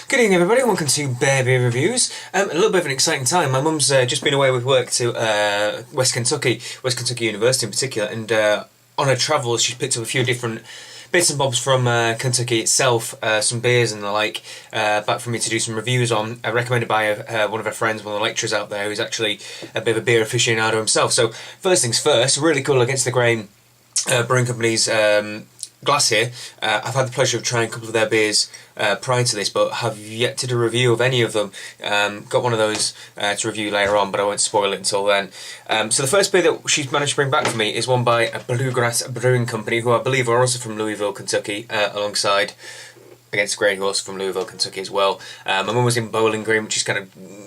Good evening everybody, welcome to Bear Beer Reviews. A little bit of an exciting time. My mum's just been away with work to West Kentucky University in particular, and on her travels she's picked up a few different bits and bobs from Kentucky itself, some beers and the like, back for me to do some reviews on, recommended by one of her friends, one of the lecturers out there, who's actually a bit of a beer aficionado himself. So first things first, really cool Against the Grain Brewing Company's glass here. I've had the pleasure of trying a couple of their beers prior to this, but have yet to do a review of any of them. Got one of those to review later on, but I won't spoil it until then. So the first beer that she's managed to bring back for me is one by a Bluegrass Brewing Company, who I believe are also from Louisville, Kentucky, alongside Against the Grain, who are also from Louisville, Kentucky as well. My mum was in Bowling Green, which is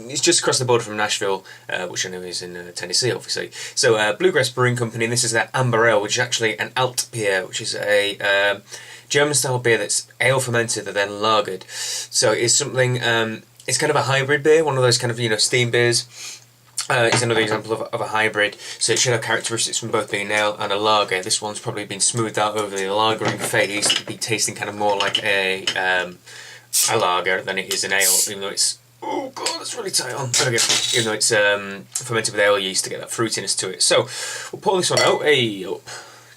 it's just across the border from Nashville, which I know is in Tennessee, obviously. So Bluegrass Brewing Company, and this is their Amber Ale, which is actually an alt beer, which is a German-style beer that's ale fermented and then lagered. So it's something, it's kind of a hybrid beer, one of those kind of, steam beers. It's another example of a hybrid, so it should have characteristics from both being an ale and a lager. This one's probably been smoothed out over the lagering phase to be tasting kind of more like a lager than it is an ale, even though it's... Oh god, that's really tight on. There we go. Even though it's fermented with ale yeast to get that fruitiness to it. So, we'll pour this one out. Hey, up.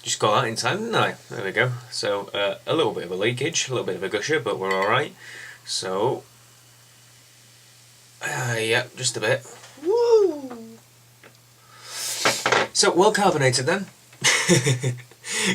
Just got that in time, didn't I? There we go. So, a little bit of a leakage, a little bit of a gusher, but we're alright. So, yeah, just a bit. Woo! So, well carbonated then.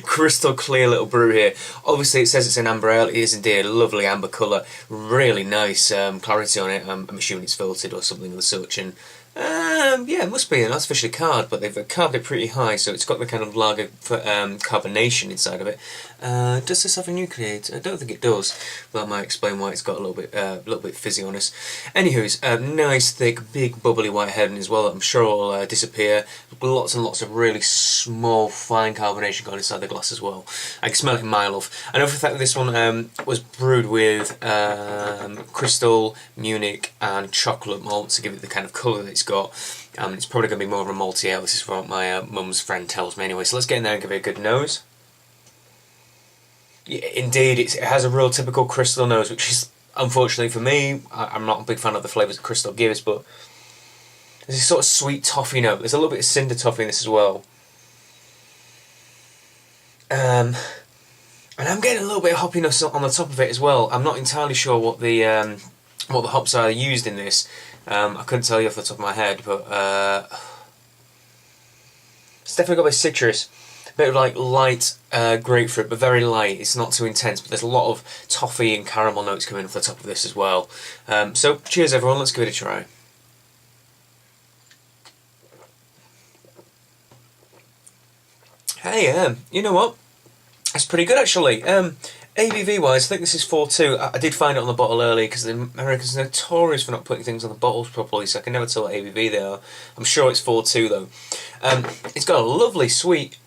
Crystal clear little brew here. Obviously it says it's an amber ale. It is indeed a lovely amber colour. Really nice clarity on it. I'm assuming it's filtered or something of the such. And yeah, it must be an artificially carved, but they've carved it pretty high, so it's got the kind of lager carbonation inside of it. Does this have a nucleate? I don't think it does. That might explain why it's got a little bit fizzy on us. Anywho's, nice, thick, big, bubbly white heading as well. I'm sure will disappear. Lots and lots of really small, fine carbonation going inside the glass as well. I can smell it a mile off. I know for the fact that this one was brewed with crystal, Munich, and chocolate malt to give it the kind of colour that it's got. It's probably going to be more of a malty ale. This is what my mum's friend tells me anyway. So let's get in there and give it a good nose. Yeah, indeed, it has a real typical crystal nose, which is, unfortunately for me, I'm not a big fan of the flavours that crystal gives, but there's this sort of sweet toffee note. There's a little bit of cinder toffee in this as well. And I'm getting a little bit of hoppiness on the top of it as well. I'm not entirely sure what the hops are used in this. I couldn't tell you off the top of my head, but it's definitely got a bit of citrus. A bit of like light grapefruit, but very light. It's not too intense, but there's a lot of toffee and caramel notes coming off the top of this as well. So cheers everyone, let's give it a try. Hey, you know what? That's pretty good actually. ABV wise, I think this is 4.2. I did find it on the bottle early because the Americans are notorious for not putting things on the bottles properly, so I can never tell what ABV they are. I'm sure it's 4.2 though. It's got a lovely sweet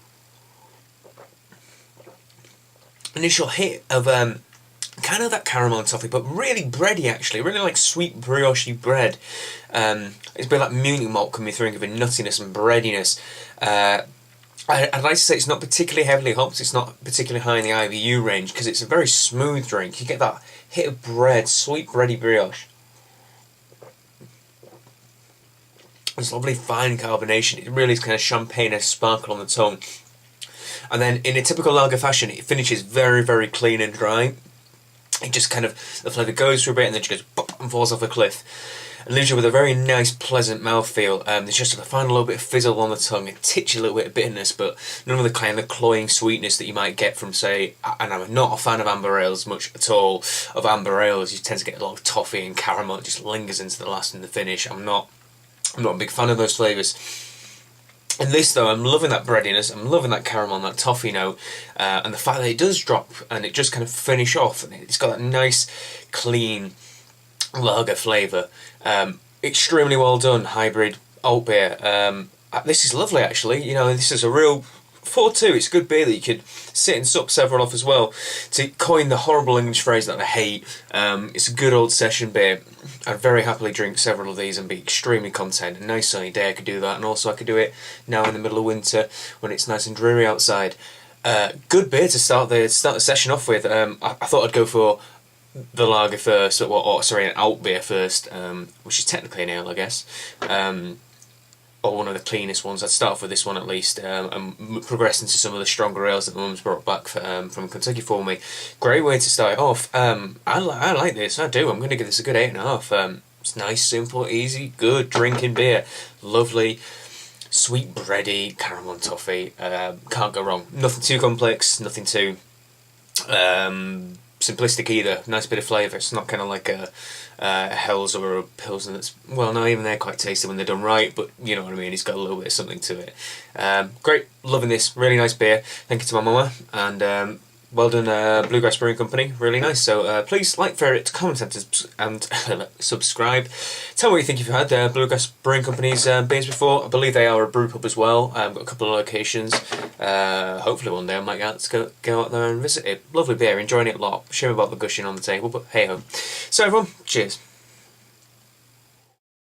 initial hit of kind of that caramel and toffee, but really bready actually, really like sweet brioche bread. It's a bit like Munich malt coming through and giving nuttiness and breadiness. I'd like to say it's not particularly heavily hopped, it's not particularly high in the IBU range, because it's a very smooth drink. You get that hit of bread, sweet bready brioche. It's lovely fine carbonation. It really is kind of champagne-esque sparkle on the tongue. And then in a typical lager fashion, it finishes very, very clean and dry. It just kind of, the flavour goes through a bit and then just goes pop and falls off a cliff. And leaves you with a very nice, pleasant mouthfeel. There's just a final little bit of fizzle on the tongue, a titchy little bit of bitterness, but none of the kind of cloying sweetness that you might get from, say, and I'm not a fan of amber ales much at all. Of amber ales, you tend to get a lot of toffee and caramel. It just lingers into the last and the finish. I'm not a big fan of those flavours. In this though, I'm loving that breadiness, I'm loving that caramel and that toffee note, and the fact that it does drop and it just kind of finish off, and it's got that nice, clean lager flavour. Extremely well done hybrid alt beer. This is lovely actually. You know, this is a real 4-2. It's a good beer that you could sit and sup several off as well. To coin the horrible English phrase that I hate, it's a good old session beer. I'd very happily drink several of these and be extremely content. A nice sunny day I could do that, and also I could do it now in the middle of winter when it's nice and dreary outside. Good beer to start the session off with. I thought I'd go for the lager first, an alt beer first, which is technically an ale, I guess. Or one of the cleanest ones. I'd start off with this one at least, and progress into some of the stronger ales that my mum's brought back from Kentucky for me. Great way to start it off. I like this, I do. I'm going to give this a good 8.5. It's nice, simple, easy, good drinking beer. Lovely, sweet bready, caramel and toffee. Can't go wrong. Nothing too complex, nothing too simplistic either. Nice bit of flavour. It's not kind of like a Hell's or a Pilsner that's, well, no, even they're quite tasty when they're done right, but you know what I mean, it's got a little bit of something to it. Great, loving this, really nice beer. Thank you to my mama, and well done, Bluegrass Brewing Company, really nice. So please like, favourite, comment and subscribe. Tell me what you think if you've had Bluegrass Brewing Company's beers before. I believe they are a brew pub as well. Got a couple of locations. Hopefully one day I might get to go out there and visit it. Lovely beer, enjoying it a lot. Shame about the gushing on the table, but hey ho. So everyone, cheers.